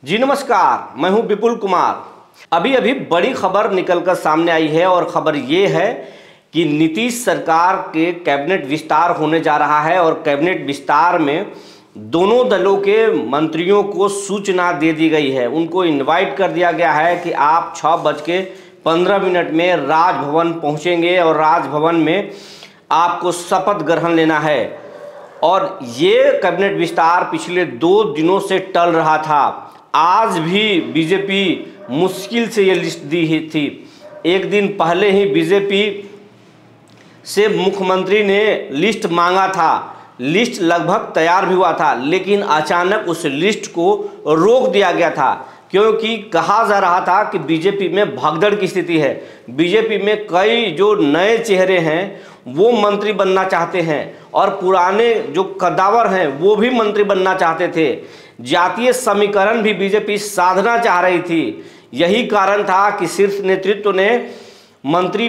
जी नमस्कार, मैं हूं विपुल कुमार। अभी अभी बड़ी खबर निकलकर सामने आई है और खबर ये है कि नीतीश सरकार के कैबिनेट विस्तार होने जा रहा है और कैबिनेट विस्तार में दोनों दलों के मंत्रियों को सूचना दे दी गई है। उनको इनवाइट कर दिया गया है कि आप 6:15 में राजभवन पहुंचेंगे और राजभवन में आपको शपथ ग्रहण लेना है। और ये कैबिनेट विस्तार पिछले 2 दिनों से टल रहा था। आज भी बीजेपी मुश्किल से ये लिस्ट दी ही थी। एक दिन पहले ही बीजेपी से मुख्यमंत्री ने लिस्ट मांगा था, लिस्ट लगभग तैयार भी हुआ था, लेकिन अचानक उस लिस्ट को रोक दिया गया था क्योंकि कहा जा रहा था कि बीजेपी में भगदड़ की स्थिति है। बीजेपी में कई जो नए चेहरे हैं वो मंत्री बनना चाहते हैं और पुराने जो कद्दावर हैं वो भी मंत्री बनना चाहते थे। जातीय समीकरण भी बीजेपी साधना चाह रही थी। यही कारण था कि शीर्ष नेतृत्व ने मंत्री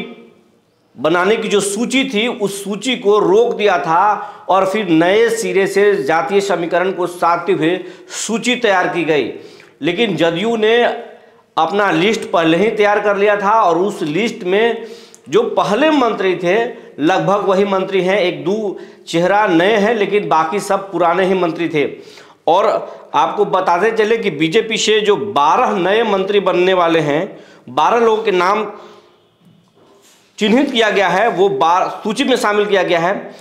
बनाने की जो सूची थी उस सूची को रोक दिया था और फिर नए सिरे से जातीय समीकरण को साधते हुए सूची तैयार की गई। लेकिन जदयू ने अपना लिस्ट पहले ही तैयार कर लिया था और उस लिस्ट में जो पहले मंत्री थे लगभग वही मंत्री हैं, 1-2 चेहरा नए हैं लेकिन बाकी सब पुराने ही मंत्री थे। और आपको बताते चले कि बीजेपी से जो 12 नए मंत्री बनने वाले हैं, 12 लोगों के नाम चिन्हित किया गया है, वो सूची में शामिल किया गया है।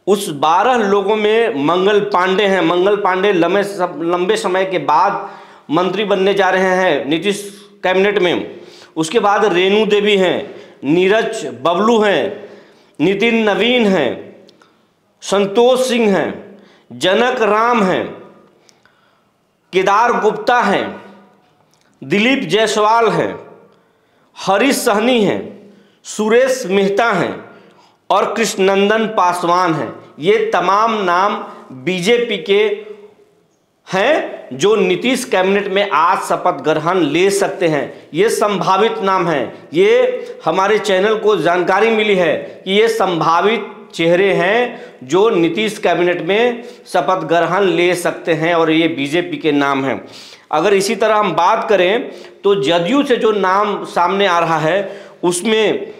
उस 12 लोगों में मंगल पांडे हैं। मंगल पांडे लंबे समय के बाद मंत्री बनने जा रहे हैं नीतीश कैबिनेट में। उसके बाद रेणु देवी हैं, नीरज बबलू हैं, नितिन नवीन हैं, संतोष सिंह हैं, जनक राम हैं, केदार गुप्ता हैं, दिलीप जायसवाल हैं, हरीश सहनी हैं, सुरेश मेहता हैं और कृष्णनंदन पासवान हैं। ये तमाम नाम बीजेपी के हैं जो नीतीश कैबिनेट में आज शपथ ग्रहण ले सकते हैं। ये संभावित नाम हैं। ये हमारे चैनल को जानकारी मिली है कि ये संभावित चेहरे हैं जो नीतीश कैबिनेट में शपथ ग्रहण ले सकते हैं और ये बीजेपी के नाम हैं। अगर इसी तरह हम बात करें तो जदयू से जो नाम सामने आ रहा है उसमें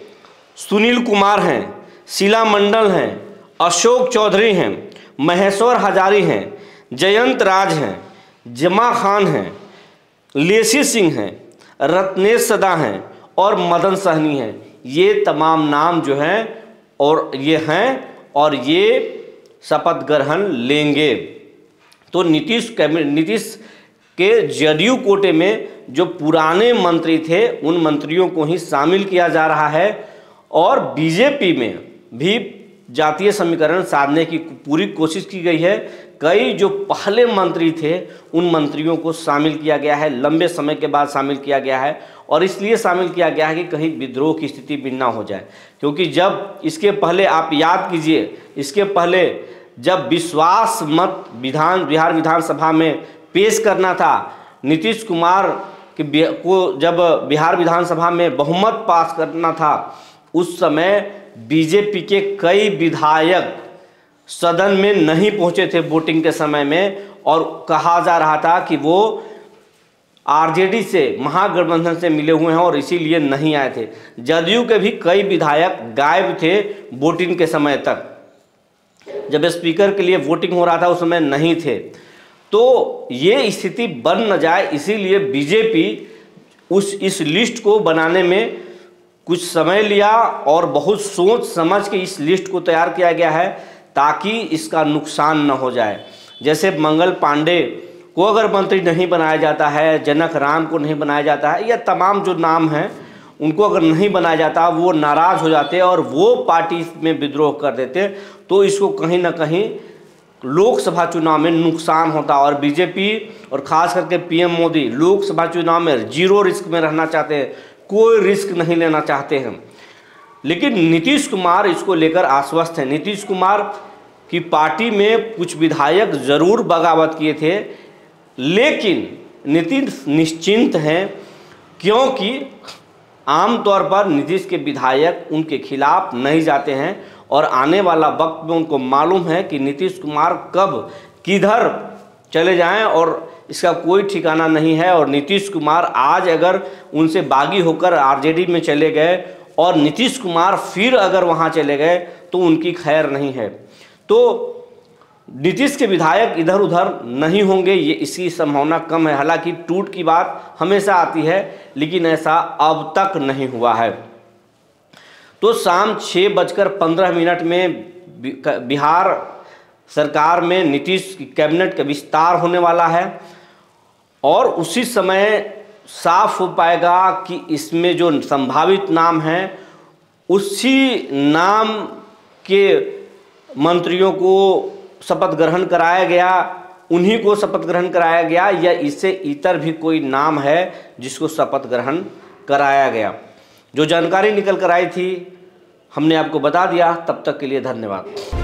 सुनील कुमार हैं, शीला मंडल हैं, अशोक चौधरी हैं, महेश्वर हजारी हैं, जयंत राज हैं, जमा खान हैं, लेसी सिंह हैं, रत्नेश सदा हैं और मदन सहनी हैं। ये तमाम नाम जो हैं और ये हैं और ये शपथ ग्रहण लेंगे। तो नीतीश के जदयू कोटे में जो पुराने मंत्री थे उन मंत्रियों को ही शामिल किया जा रहा है और बीजेपी में भी जातीय समीकरण साधने की पूरी कोशिश की गई है। कई जो पहले मंत्री थे उन मंत्रियों को शामिल किया गया है, लंबे समय के बाद शामिल किया गया है और इसलिए शामिल किया गया है कि कहीं विद्रोह की स्थिति भी ना हो जाए। क्योंकि जब इसके पहले आप याद कीजिए, इसके पहले जब विश्वास मत बिहार विधानसभा में पेश करना था, नीतीश कुमार को जब बिहार विधानसभा में बहुमत पास करना था, उस समय बीजेपी के कई विधायक सदन में नहीं पहुंचे थे वोटिंग के समय में और कहा जा रहा था कि वो आरजेडी से, महागठबंधन से मिले हुए हैं और इसीलिए नहीं आए थे। जदयू के भी कई विधायक गायब थे वोटिंग के समय तक। जब स्पीकर के लिए वोटिंग हो रहा था उस समय नहीं थे। तो ये स्थिति बन न जाए इसीलिए बीजेपी इस लिस्ट को बनाने में कुछ समय लिया और बहुत सोच समझ के इस लिस्ट को तैयार किया गया है ताकि इसका नुकसान न हो जाए। जैसे मंगल पांडे को अगर मंत्री नहीं बनाया जाता है, जनक राम को नहीं बनाया जाता है, या तमाम जो नाम हैं उनको अगर नहीं बनाया जाता, वो नाराज़ हो जाते और वो पार्टी में विद्रोह कर देते तो इसको कहीं ना कहीं लोकसभा चुनाव में नुकसान होता। और बीजेपी और ख़ास करके पीएम मोदी लोकसभा चुनाव में 0 रिस्क में रहना चाहते हैं, कोई रिस्क नहीं लेना चाहते हैं। लेकिन नीतीश कुमार इसको लेकर आश्वस्त हैं। नीतीश कुमार की पार्टी में कुछ विधायक ज़रूर बगावत किए थे लेकिन नीतीश निश्चिंत हैं क्योंकि आमतौर पर नीतीश के विधायक उनके खिलाफ नहीं जाते हैं और आने वाला वक्त में उनको मालूम है कि नीतीश कुमार कब किधर चले जाएं और इसका कोई ठिकाना नहीं है। और नीतीश कुमार आज अगर उनसे बागी होकर आरजेडी में चले गए और नीतीश कुमार फिर अगर वहाँ चले गए तो उनकी खैर नहीं है। तो नीतीश के विधायक इधर उधर नहीं होंगे, ये इसकी संभावना कम है। हालांकि टूट की बात हमेशा आती है, लेकिन ऐसा अब तक नहीं हुआ है। तो शाम 6:15 में बिहार सरकार में नीतीश की कैबिनेट का विस्तार होने वाला है और उसी समय साफ हो पाएगा कि इसमें जो संभावित नाम हैं उसी नाम के मंत्रियों को शपथ ग्रहण कराया गया, उन्हीं को शपथ ग्रहण कराया गया, या इससे इतर भी कोई नाम है जिसको शपथ ग्रहण कराया गया। जो जानकारी निकल कर आई थी हमने आपको बता दिया। तब तक के लिए धन्यवाद।